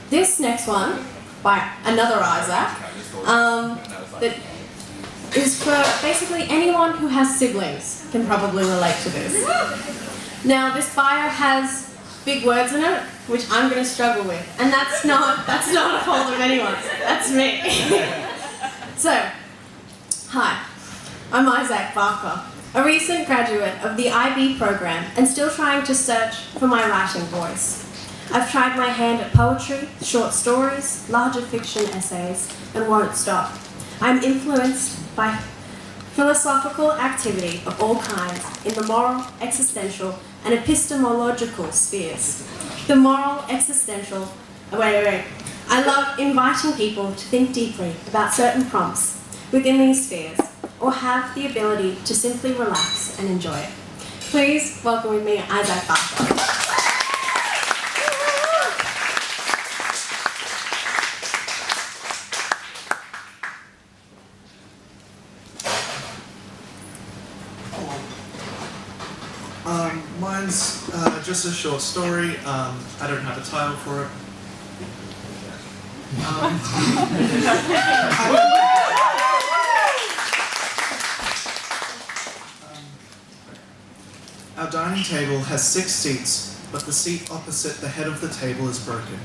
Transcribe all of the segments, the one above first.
This next one, by another Isaac, that is for basically anyone who has siblings can probably relate to this. Now, this bio has big words in it, which I'm going to struggle with, and that's not a fault of anyone's. That's me. So, hi, I'm Isaac Barker, a recent graduate of the IB program and still trying to search for my writing voice. I've tried my hand at poetry, short stories, larger fiction essays, and won't stop. I'm influenced by philosophical activity of all kinds in the moral, existential, and epistemological spheres. The moral, existential... Wait. I love inviting people to think deeply about certain prompts within these spheres, or have the ability to simply relax and enjoy it. Please welcome with me Isaac Barker. Mine's just a short story. I don't have a title for it. Our dining table has 6 seats, but the seat opposite the head of the table is broken.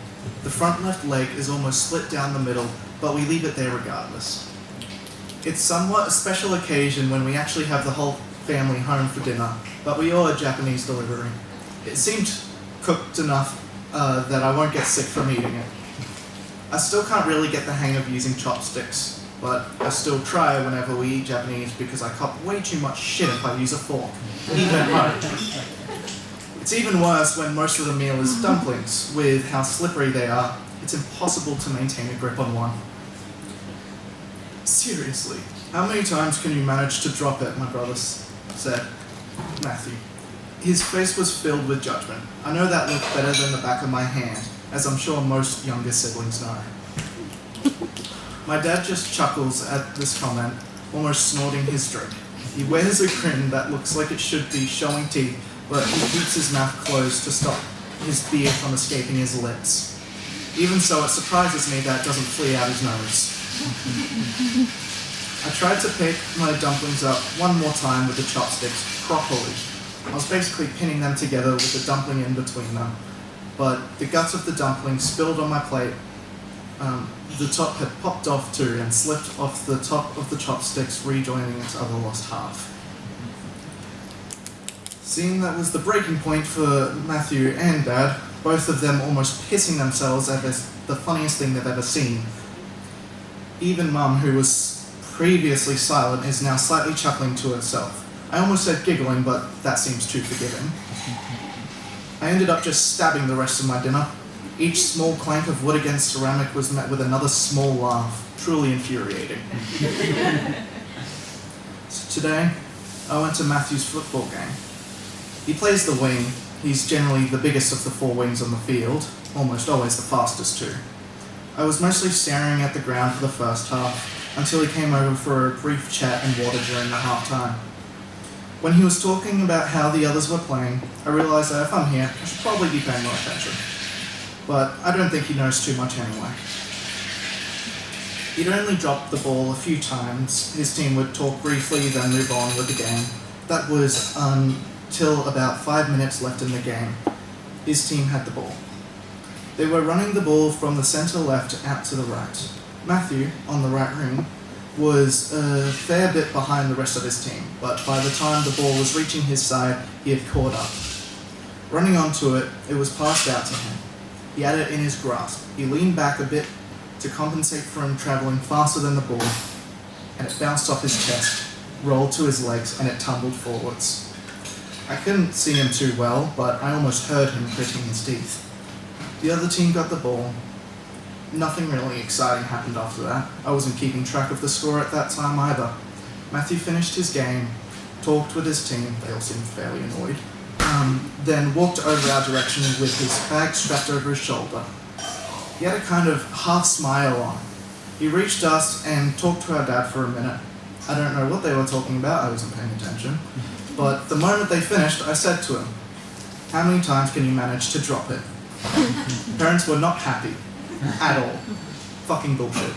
The front left leg is almost split down the middle, but we leave it there regardless. It's somewhat a special occasion when we actually have the whole family home for dinner, but we ordered Japanese delivery. It seemed cooked enough that I won't get sick from eating it. I still can't really get the hang of using chopsticks, but I still try whenever we eat Japanese because I cop way too much shit if I use a fork, even at home. It's even worse when most of the meal is dumplings. With how slippery they are, it's impossible to maintain a grip on one. Seriously, how many times can you manage to drop it, my brother said. Matthew. His face was filled with judgment. I know that looked better than the back of my hand, as I'm sure most younger siblings know. My dad just chuckles at this comment, almost snorting his drink. He wears a grin that looks like it should be showing teeth, but he keeps his mouth closed to stop his beer from escaping his lips. Even so, it surprises me that it doesn't flee out his nose. I tried to pick my dumplings up one more time with the chopsticks properly. I was basically pinning them together with the dumpling in between them, but the guts of the dumpling spilled on my plate. The top had popped off too and slipped off the top of the chopsticks, rejoining its other lost half. Seeing that was the breaking point for Matthew and Dad, both of them almost pissing themselves at this, the funniest thing they've ever seen. Even Mum, who was previously silent, is now slightly chuckling to herself. I almost said giggling, but that seems too forgiving. I ended up just stabbing the rest of my dinner. Each small clank of wood against ceramic was met with another small laugh, truly infuriating. So today, I went to Matthew's football game. He plays the wing. He's generally the biggest of the 4 wings on the field, almost always the fastest too. I was mostly staring at the ground for the first half, until he came over for a brief chat and water during the half-time. When he was talking about how the others were playing, I realised that if I'm here, I should probably be paying more attention. But I don't think he knows too much anyway. He'd only dropped the ball a few times. His team would talk briefly, then move on with the game. That was until about 5 minutes left in the game. His team had the ball. They were running the ball from the centre left out to the right. Matthew, on the right wing, was a fair bit behind the rest of his team, but by the time the ball was reaching his side, he had caught up. Running onto it, it was passed out to him. He had it in his grasp. He leaned back a bit to compensate for him travelling faster than the ball, and it bounced off his chest, rolled to his legs, and it tumbled forwards. I couldn't see him too well, but I almost heard him gritting his teeth. The other team got the ball. Nothing really exciting happened after that. I wasn't keeping track of the score at that time either. Matthew finished his game, talked with his team, they all seemed fairly annoyed, then walked over our direction with his bag strapped over his shoulder. He had a kind of half smile on. He reached us and talked to our dad for a minute. I don't know what they were talking about, I wasn't paying attention. But the moment they finished, I said to him, "How many times can you manage to drop it?" Parents were not happy at all. Fucking bullshit.